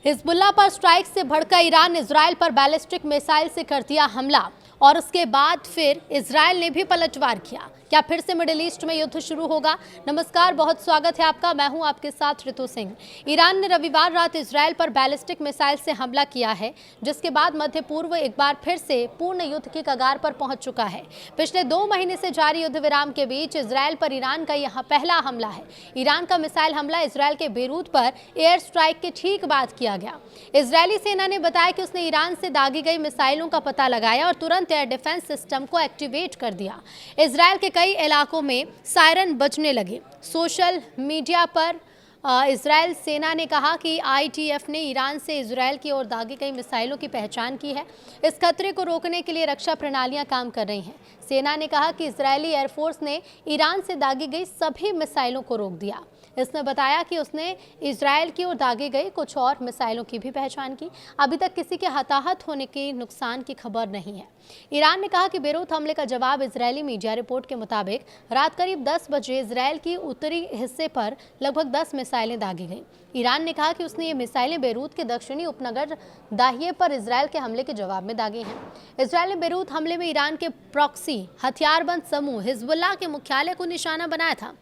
Hezbollah पर strike से भड़का ईरान इजराइल पर बैलिस्टिक मिसाइल से कर दिया हमला और उसके बाद फिर इजराइल ने भी पलटवार किया। क्या फिर से मिडिल ईस्ट में युद्ध शुरू होगा? नमस्कार, बहुत स्वागत है आपका। मैं हूं आपके साथ ऋतु सिंह। ईरान ने रविवार रात इजराइल पर बैलिस्टिक मिसाइल से हमला किया है, जिसके बाद मध्य पूर्व एक बार फिर से पूर्ण युद्ध की कगार पर पहुंच चुका है। पिछले 2 महीने से जारी युद्ध विराम के बीच इजराइल पर ईरान का यह पहला हमला है। ईरान का मिसाइल हमला इजराइल के बेरूत पर एयर स्ट्राइक के ठीक बाद किया गया। इजरायली सेना ने बताया कि उसने ईरान से दागी गई मिसाइलों का पता लगाया और तुरंत एयर डिफेंस सिस्टम को एक्टिवेट कर दिया। इजराइल के कई इलाकों में सायरन बजने लगे। सोशल मीडिया पर इजरायल सेना ने कहा कि IDF ने ईरान से इजरायल की ओर दागी गई मिसाइलों की पहचान की है। इस खतरे को रोकने के लिए रक्षा प्रणालियां काम कर रही हैं। सेना ने कहा कि इजरायली एयरफोर्स ने ईरान से दागी गई सभी मिसाइलों को रोक दिया। इसने बताया कि उसने इजरायल की ओर दागी गई कुछ और मिसाइलों की भी पहचान की। अभी तक किसी के हताहत होने की नुकसान की खबर नहीं है। ईरान ने कहा कि बेरूत हमले का जवाब इजरायली मीडिया रिपोर्ट के मुताबिक रात करीब 10 बजे इजरायल की उत्तरी हिस्से पर लगभग 10 मिसाइलें दागी गईं। ईरान ने कहा कि उसने ये मिसाइलें बेरूत के दक्षिणी उपनगर दाहिए पर इजरायल के हमले के जवाब में दागी हैं। इजरायल ने बेरूत हमले में ईरान के प्रॉक्सी हथियारबंद समूह हिजबुल्लाह के मुख्यालय को निशाना बनाया था।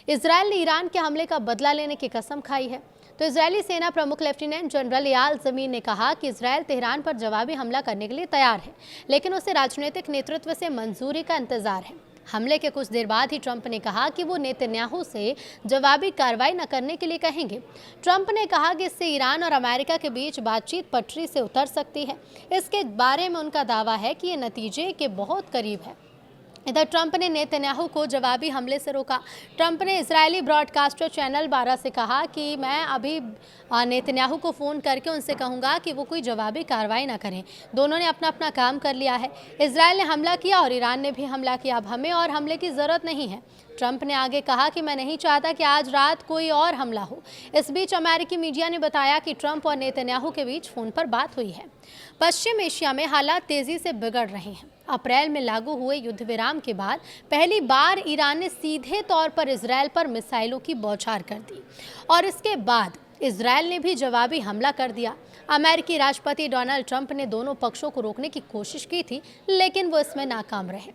इजरायल ने ईरान के हमले का बदला लेने की कसम खाई है। तो इजरायली सेना प्रमुख लेफ्टिनेंट जनरल एयाल ज़मीर ने कहा कि इजरायल तेहरान पर जवाबी हमला करने के लिए तैयार है, लेकिन उसे राजनीतिक नेतृत्व से मंजूरी का इंतजार है। हमले के कुछ देर बाद ही ट्रंप ने कहा कि वो नेतन्याहू से जवाबी कार्रवाई न करने के लिए कहेंगे। ट्रंप ने कहा कि इससे ईरान और अमेरिका के बीच बातचीत पटरी से उतर सकती है। इसके बारे में उनका दावा है कि ये नतीजे के बहुत करीब है। इधर ट्रंप ने नेतन्याहू को जवाबी हमले से रोका। ट्रंप ने इजरायली ब्रॉडकास्टर चैनल 12 से कहा कि मैं अभी नेतन्याहू को फ़ोन करके उनसे कहूँगा कि वो कोई जवाबी कार्रवाई ना करें। दोनों ने अपना अपना काम कर लिया है। इजरायल ने हमला किया और ईरान ने भी हमला किया। अब हमें और हमले की ज़रूरत नहीं है। ट्रंप ने आगे कहा कि मैं नहीं चाहता कि आज रात कोई और हमला हो। इस बीच अमेरिकी मीडिया ने बताया कि ट्रंप और नेतन्याहू के बीच फ़ोन पर बात हुई है। पश्चिम एशिया में हालात तेज़ी से बिगड़ रहे हैं। अप्रैल में लागू हुए युद्ध विराम के बाद पहली बार ईरान ने सीधे तौर पर इजरायल पर मिसाइलों की बौछार कर दी और इसके बाद इजरायल ने भी जवाबी हमला कर दिया। अमेरिकी राष्ट्रपति डोनाल्ड ट्रंप ने दोनों पक्षों को रोकने की कोशिश की थी, लेकिन वो इसमें नाकाम रहे।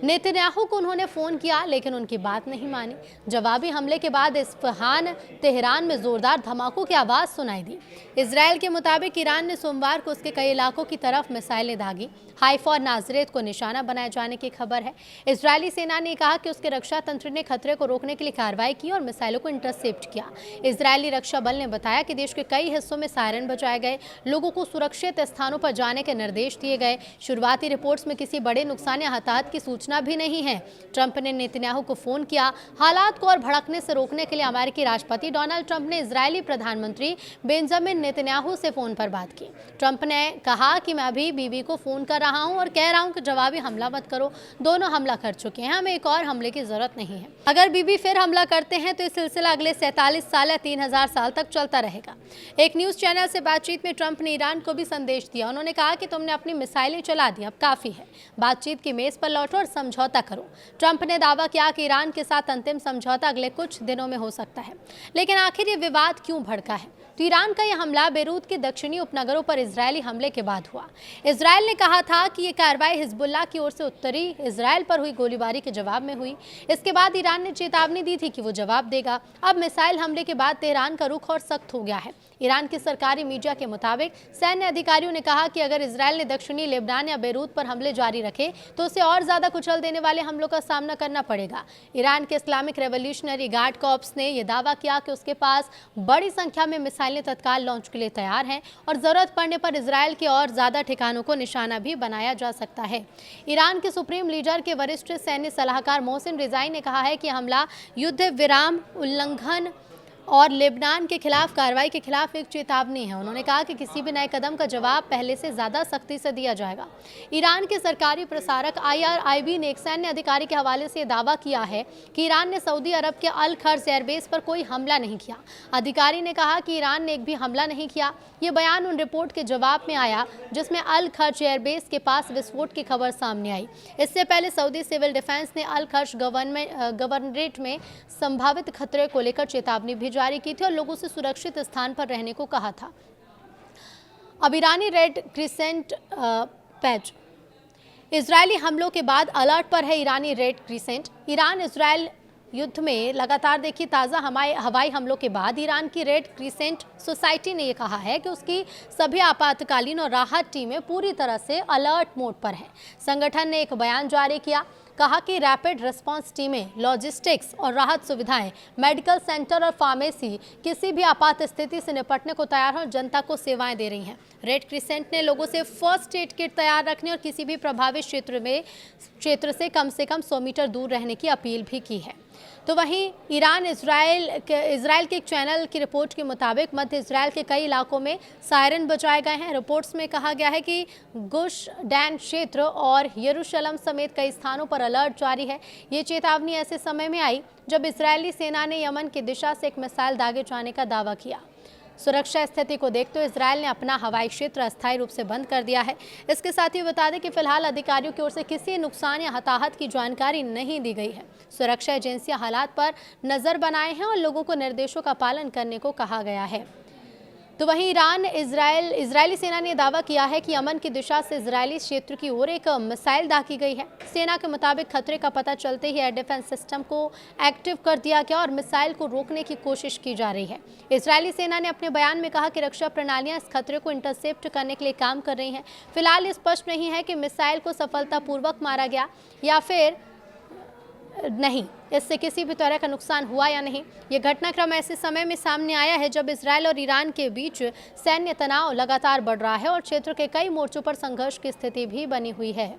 नेतन्याहू को उन्होंने फ़ोन किया, लेकिन उनकी बात नहीं मानी। जवाबी हमले के बाद इस्फहान, तेहरान में ज़ोरदार धमाकों की आवाज़ सुनाई दी। इजरायल के मुताबिक ईरान ने सोमवार को उसके कई इलाकों की तरफ मिसाइलें दागी। हाइफा और नाजरेत को निशाना बनाए जाने की खबर है। इजरायली सेना ने कहा कि उसके रक्षा तंत्र ने खतरे को रोकने के लिए कार्रवाई की और मिसाइलों को इंटरसेप्ट किया। इजरायली रक्षा बल ने बताया कि देश के कई हिस्सों में सायरन बजाए गए, लोगों को सुरक्षित स्थानों पर जाने के निर्देश दिए गए। शुरुआती रिपोर्ट्स में किसी बड़े नुकसान या हताहत की सूचना भी नहीं है। ट्रंप ने नेतन्याहू को फ़ोन किया। हालात को और भड़कने से रोकने के लिए अमेरिकी राष्ट्रपति डोनाल्ड ट्रंप ने इजरायली प्रधानमंत्री बेंजामिन नेतन्याहू से फ़ोन पर बात की। ट्रंप ने कहा कि मैं अभी बीबी को फ़ोन कर रहा हूं और कह रहा हूं कि जवाबी हमला मत करो। दोनों हमला कर चुके हैं, हमें एक और हमले की ज़रूरत नहीं है। अगर बीबी फिर हमला करते हैं तो ये सिलसिला अगले 47 साल या 3000 साल तक चलता रहेगा। एक न्यूज़ चैनल से बातचीत में ट्रंप ने ईरान को भी संदेश दिया। उन्होंने कहा कि तुमने अपनी मिसाइलें चला दी, अब काफ़ी है। बातचीत की मेज़ पर लौटो और समझौता करो। ट्रंप ने दावा किया कि ईरान के साथ अंतिम समझौता अगले कुछ दिनों में हो सकता है। लेकिन आखिर ये विवाद क्यों भड़का है? तो ईरान का यह हमला बेरूत के दक्षिणी उपनगरों पर इजरायली हमले के बाद हुआ। इजरायल ने कहा था कि ये कार्रवाई हिजबुल्लाह की ओर से उत्तरी इजरायल पर हुई गोलीबारी के जवाब में हुई। इसके बाद ईरान ने चेतावनी दी थी कि वो जवाब देगा। अब मिसाइल हमले के बाद तेहरान का रुख और सख्त हो गया है। ईरान की सरकारी मीडिया के मुताबिक सैन्य अधिकारियों ने कहा कि अगर इजरायल ने दक्षिणी लेबनान या बेरूत पर हमले जारी रखे तो उसे और ज़्यादा कुचल देने वाले हमलों का सामना करना पड़ेगा। ईरान के इस्लामिक रेवोल्यूशनरी गार्ड कॉर्प्स ने यह दावा किया कि उसके पास बड़ी संख्या में मिसाइलें तत्काल लॉन्च के लिए तैयार हैं और ज़रूरत पड़ने पर इजरायल के और ज़्यादा ठिकानों को निशाना भी बनाया जा सकता है। ईरान के सुप्रीम लीडर के वरिष्ठ सैन्य सलाहकार मोहसिन रिजाई ने कहा है कि हमला युद्ध विराम उल्लंघन और लेबनान के खिलाफ कार्रवाई के खिलाफ एक चेतावनी है। उन्होंने कहा कि किसी भी नए कदम का जवाब पहले से ज़्यादा सख्ती से दिया जाएगा। ईरान के सरकारी प्रसारक IRIB ने एक सैन्य अधिकारी के हवाले से दावा किया है कि ईरान ने सऊदी अरब के अल खर्ज एयरबेस पर कोई हमला नहीं किया। अधिकारी ने कहा कि ईरान ने एक भी हमला नहीं किया। ये बयान उन रिपोर्ट के जवाब में आया जिसमें अल खर्ज एयरबेस के पास विस्फोट की खबर सामने आई। इससे पहले सऊदी सिविल डिफेंस ने अल खर्ज गवर्नरेट में संभावित खतरे को लेकर चेतावनी भी जारी की थी और लोगों से सुरक्षित स्थान पर रहने को कहा था। अब ईरानी रेड क्रिसेंट पैच। इजरायली हमलों के बाद अलर्ट पर है ईरानी रेड क्रिसेंट। ईरान इजरायल युद्ध में लगातार देखिए ताज़ा हवाई हमलों के बाद ईरान की रेड क्रिसेंट सोसाइटी ने यह कहा है कि उसकी सभी आपातकालीन और राहत टीमें पूरी तरह से अलर्ट मोड पर हैं। संगठन ने एक बयान जारी किया, कहा कि रैपिड रिस्पांस टीमें, लॉजिस्टिक्स और राहत सुविधाएं, मेडिकल सेंटर और फार्मेसी किसी भी आपात स्थिति से निपटने को तैयार हैं और जनता को सेवाएं दे रही हैं। रेड क्रिसेंट ने लोगों से फर्स्ट एड किट तैयार रखने और किसी भी प्रभावित क्षेत्र से कम 100 मीटर दूर रहने की अपील भी की है। तो वहीं इजराइल के एक चैनल की रिपोर्ट के मुताबिक मध्य इजराइल के कई इलाकों में सायरन बजाए गए हैं। रिपोर्ट्स में कहा गया है कि गुश डैन क्षेत्र और यरूशलेम समेत कई स्थानों पर अलर्ट जारी है। ये चेतावनी ऐसे समय में आई जब इजरायली सेना ने यमन की दिशा से एक मिसाइल दागे जाने का दावा किया। सुरक्षा स्थिति को देखते हुए इजरायल ने अपना हवाई क्षेत्र अस्थायी रूप से बंद कर दिया है। इसके साथ ही बता दें कि फिलहाल अधिकारियों की ओर से किसी नुकसान या हताहत की जानकारी नहीं दी गई है। सुरक्षा एजेंसियां हालात पर नजर बनाए हैं और लोगों को निर्देशों का पालन करने को कहा गया है। तो वहीं इजरायली सेना ने दावा किया है कि यमन की दिशा से इजरायली क्षेत्र की ओर एक मिसाइल दागी गई है। सेना के मुताबिक खतरे का पता चलते ही एयर डिफेंस सिस्टम को एक्टिव कर दिया गया और मिसाइल को रोकने की कोशिश की जा रही है। इजरायली सेना ने अपने बयान में कहा कि रक्षा प्रणालियां इस खतरे को इंटरसेप्ट करने के लिए काम कर रही हैं। फिलहाल स्पष्ट नहीं है कि मिसाइल को सफलतापूर्वक मारा गया या फिर नहीं, इससे किसी भी तरह का नुकसान हुआ या नहीं। ये घटनाक्रम ऐसे समय में सामने आया है जब इजरायल और ईरान के बीच सैन्य तनाव लगातार बढ़ रहा है और क्षेत्र के कई मोर्चों पर संघर्ष की स्थिति भी बनी हुई है।